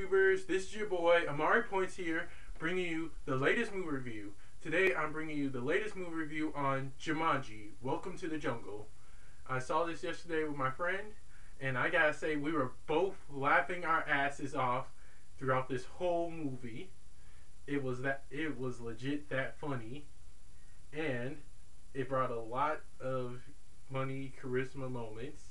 YouTubers, this is your boy Amari Points here, bringing you the latest movie review. Today I'm bringing you the latest movie review on Jumanji, Welcome to the Jungle. I saw this yesterday with my friend, and I gotta say we were both laughing our asses off throughout this whole movie. It was legit that funny, and it brought a lot of funny charisma moments.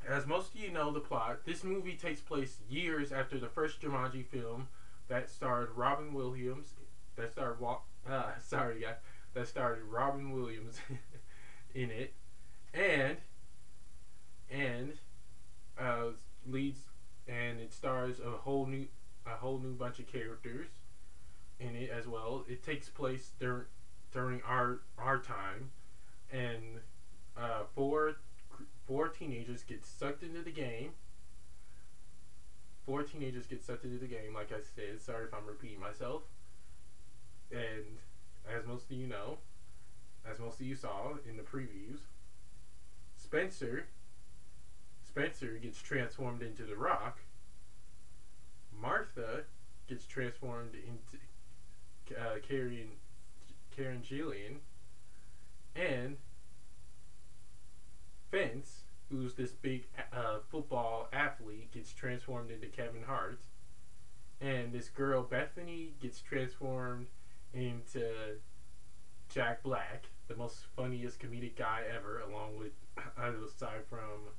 As most of you know the plot, this movie takes place years after the first Jumanji film that starred Robin Williams. That starred that starred Robin Williams in it, and and uh, leads and it stars a whole new bunch of characters in it as well. It takes place during our time, and uh, four four teenagers get sucked into the game. Four teenagers get sucked into the game, like I said. Sorry if I'm repeating myself. And as most of you know, as most of you saw in the previews, Spencer Spencer gets transformed into the Rock. Martha gets transformed into Karen Gillian, and Vince, who's this big football athlete, gets transformed into Kevin Hart, and this girl Bethany gets transformed into Jack Black, the most funniest comedic guy ever, along with aside from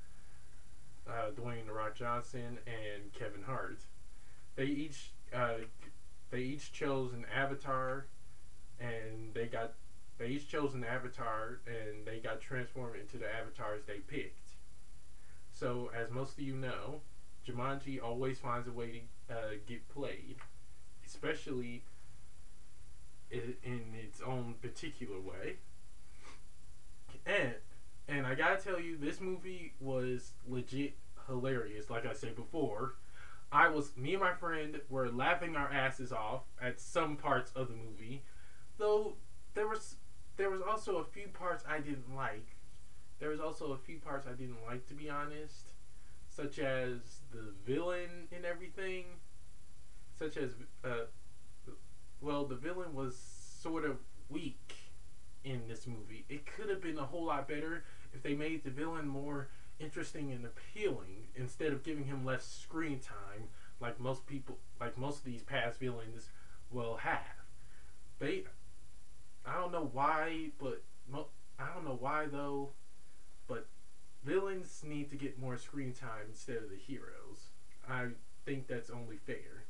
Dwayne the Rock Johnson and Kevin Hart. They each uh, they each chose an avatar, and they each chose an avatar, and they got transformed into the avatars they picked. So, as most of you know, Jumanji always finds a way to get played, especially in its own particular way. And and I gotta tell you, this movie was legit hilarious. Like I said before, me and my friend were laughing our asses off at some parts of the movie, though there was there was also a few parts I didn't like. There was also a few parts I didn't like, to be honest, such as the villain and everything. Such as, the villain was sort of weak in this movie. It could have been a whole lot better if they made the villain more interesting and appealing instead of giving him less screen time, like most of these past villains will have. They, I don't know why, I don't know why though, but villains need to get more screen time instead of the heroes. I think that's only fair.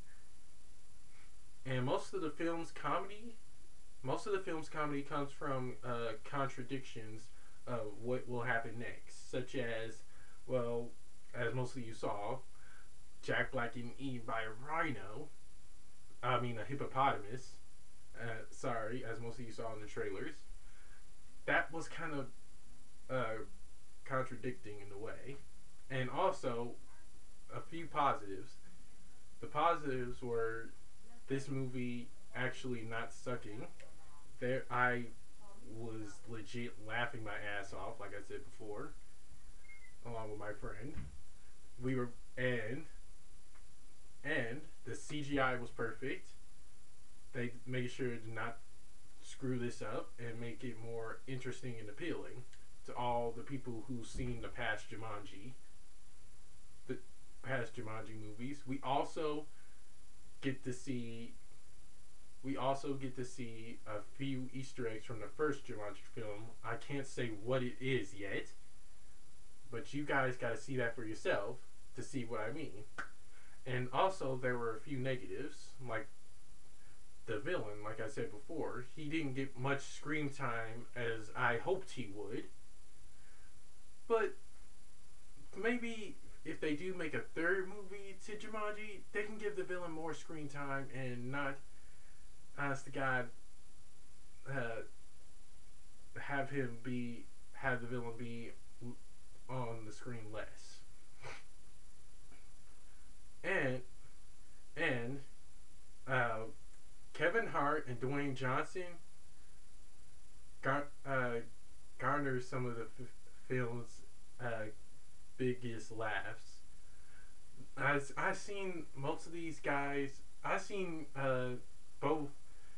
And most of the film's comedy comes from contradictions of what will happen next, such as, well, as most of you saw, Jack Black getting eaten by a rhino. I mean, a hippopotamus. Sorry, as most of you saw in the trailers. That was kind of contradicting in a way. And also, a few positives. The positives were this movie actually not sucking. I was legit laughing my ass off, like I said before, along with my friend. We were and the CGI was perfect. They made sure to not screw this up and make it more interesting and appealing to all the people who've seen the past Jumanji movies. Get to see we also get to see a few Easter eggs from the first Jumanji film. I can't say what it is yet, but you guys got to see that for yourself to see what I mean. And also, there were a few negatives, like the villain. Like I said before, he didn't get much screen time as I hoped he would. But maybe if they do make a third movie to Jumanji, they can give the villain more screen time and not, honest to God, have the villain be on the screen less. And uh, Kevin Hart and Dwayne Johnson garner some of the film's biggest laughs. I seen most of these guys. I seen both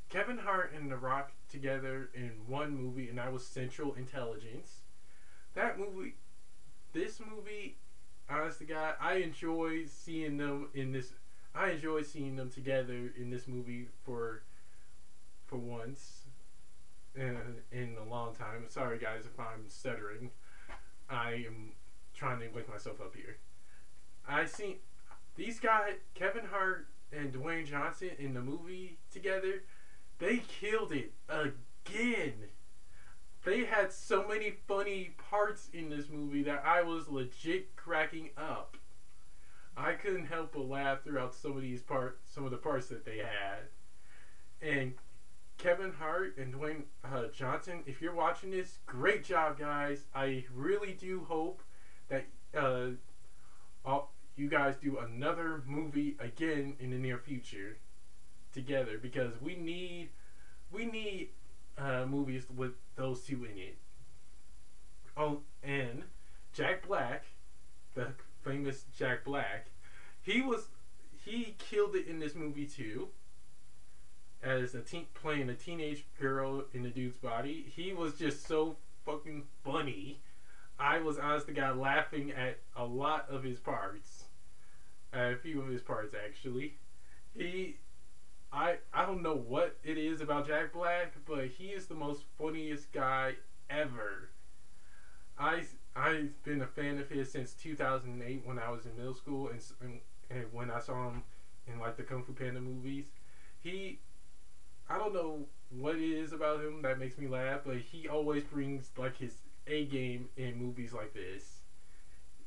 Kevin Hart and The Rock together in one movie, and that was Central Intelligence. That movie, this movie, honest to God, I enjoy seeing them in this. I enjoy seeing them together in this movie for once in a long time. Sorry guys if I'm stuttering. I am trying to wake myself up here. I seen these guys, Kevin Hart and Dwayne Johnson, in the movie together. They killed it again. They had so many funny parts in this movie that I was legit cracking up. I couldn't help but laugh throughout some of the parts that they had. And Kevin Hart and Dwayne Johnson, if you're watching this, great job, guys. I really do hope that you guys do another movie again in the near future together, because we need movies with those two in it. Oh, and Jack Black, the famous Jack Black, he killed it in this movie too. As playing a teenage girl in a dude's body, he was just so fucking funny. I was honest to God laughing at a lot of his parts, a few of his parts actually. He, I don't know what it is about Jack Black, but he is the most funniest guy ever. I've been a fan of his since 2008 when I was in middle school, and when I saw him in like the Kung Fu Panda movies. He I don't know what it is about him that makes me laugh, but he always brings like his A game in movies like this.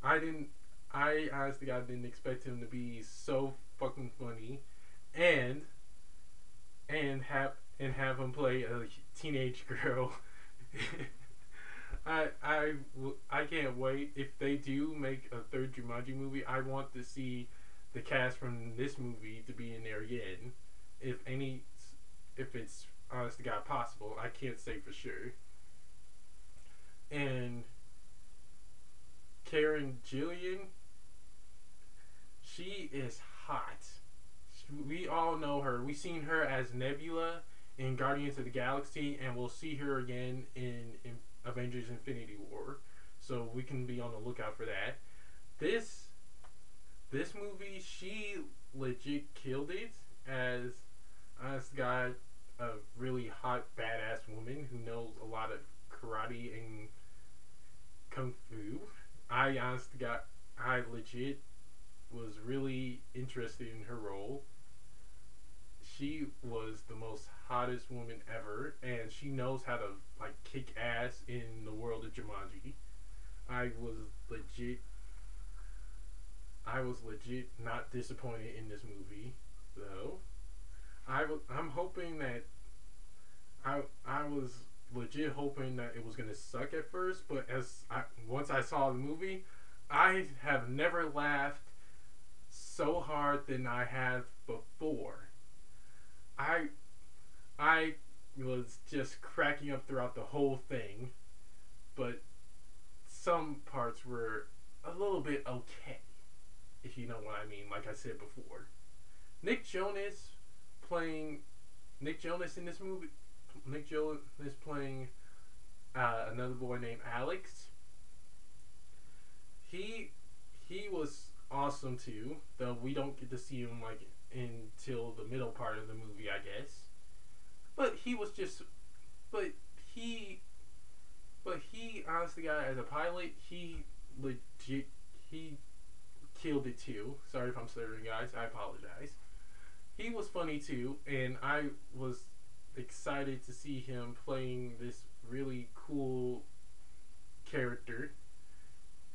I didn't I honestly God didn't expect him to be so fucking funny, and have him play a teenage girl. I can't wait. If they do make a third Jumanji movie, I want to see the cast from this movie to be in there again. If it's honest to God possible, I can't say for sure. And Karen Gillian, she is hot. We all know her. We've seen her as Nebula in Guardians of the Galaxy, and we'll see her again in Avengers Infinity War. So we can be on the lookout for that. This this movie, she legit killed it as honest God, a really hot badass woman who knows a lot of karate and kung fu. I legit was really interested in her role. She was the most hottest woman ever, and she knows how to like kick ass in the world of Jumanji. I was legit, I was legit not disappointed in this movie, though. I'm hoping that I was legit hoping that it was gonna suck at first, but once I saw the movie, I have never laughed so hard than I have before. I I was just cracking up throughout the whole thing, but some parts were a little bit okay, if you know what I mean. Like I said before, Nick Jonas playing Nick Jonas in this movie. Nick Jonas playing another boy named Alex. He he was awesome too, though we don't get to see him like until the middle part of the movie, I guess. But he was just, but he, but he honestly, guy as a pilot, he legit he killed it too. Sorry if I'm stuttering, guys. I apologize. He was funny too, and I was excited to see him playing this really cool character.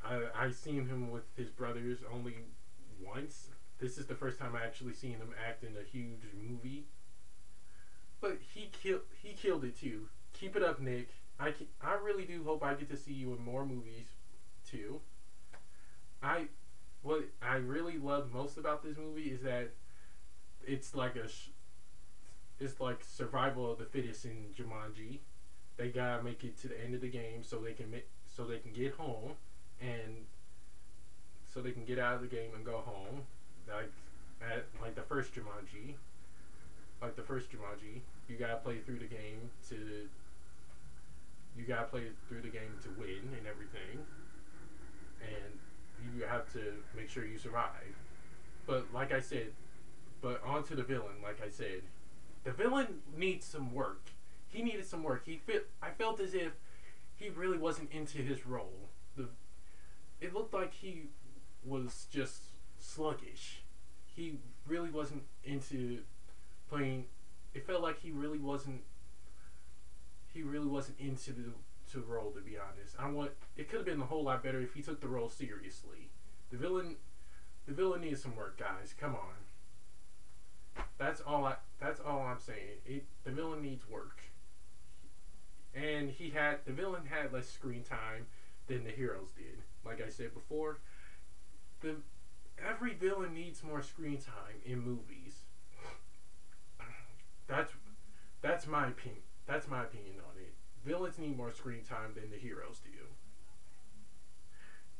I've seen him with his brothers only once. This is the first time I actually seen him act in a huge movie. But he killed it too. Keep it up, Nick. I really do hope I get to see you in more movies too. I What I really love most about this movie is that it's like it's like survival of the fittest in Jumanji. They gotta make it to the end of the game so they can get home, and so they can get out of the game and go home. Like the first Jumanji. You gotta play through the game to. You gotta play through the game to win and everything, and you have to make sure you survive. But like I said, on to the villain. Like I said, the villain needs some work. He needed some work. I felt as if he really wasn't into his role. It looked like he was just sluggish. He really wasn't into playing. It felt like he really wasn't into the role, to be honest. It could have been a whole lot better if he took the role seriously. The villain needs some work, guys. Come on. That's all I'm saying. The villain needs work. And the villain had less screen time than the heroes did. Like I said before, every villain needs more screen time in movies. That's my opinion. That's my opinion on it. Villains need more screen time than the heroes do.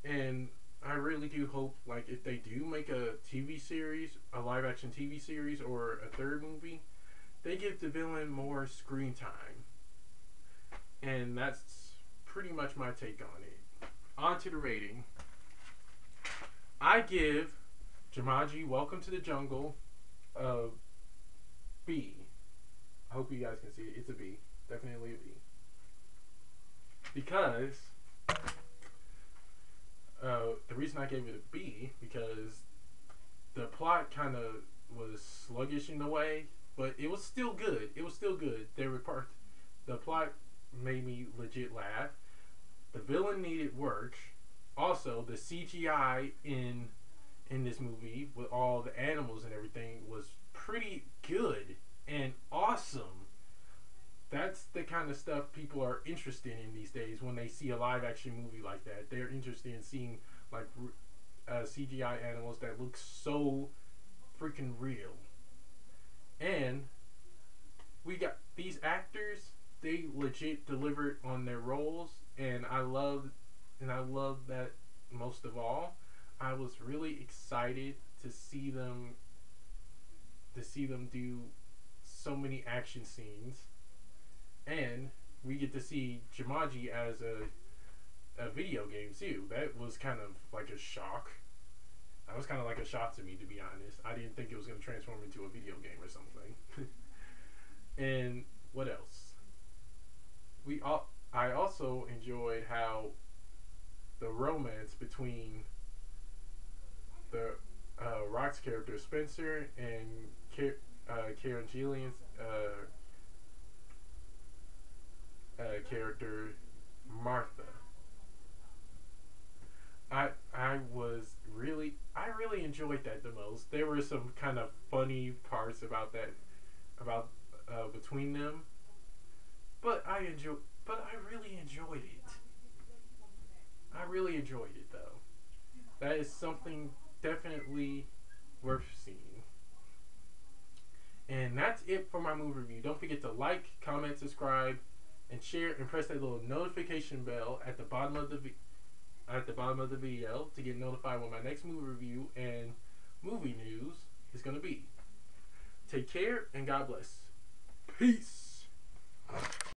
And I really do hope, like, if they do make a TV series, a live action TV series, or a third movie, they give the villain more screen time. And that's pretty much my take on it. On to the rating. I give Jumanji Welcome to the Jungle a B. I hope you guys can see it. It's a B. Definitely a B. Because the reason I gave it a B, because the plot kind of was sluggish in a way, but it was still good. The plot made me legit laugh. The villain needed work. Also, the CGI in this movie with all the animals and everything was pretty good and awesome. That's the kind of stuff people are interested in these days when they see a live action movie like that. They're interested in seeing like CGI animals that look so freaking real. And we got these actors, they legit delivered on their roles, and I love that most of all. I was really excited to see them do so many action scenes, and we get to see Jumanji as a video game too. That was kind of like a shock. That was kind of like a shock to me, to be honest. I didn't think it was going to transform into a video game or something. And what else? I also enjoyed how the romance between the Rock's character Spencer and Karen Gillian's character Martha. I really enjoyed that the most. There were some kind of funny parts about between them, but I really enjoyed it. I really enjoyed it, though. That is something definitely worth seeing. And that's it for my movie review. Don't forget to like, comment, subscribe, and share, and press that little notification bell at the bottom of the video to get notified when my next movie review and movie news is going to be. Take care, and God bless. Peace.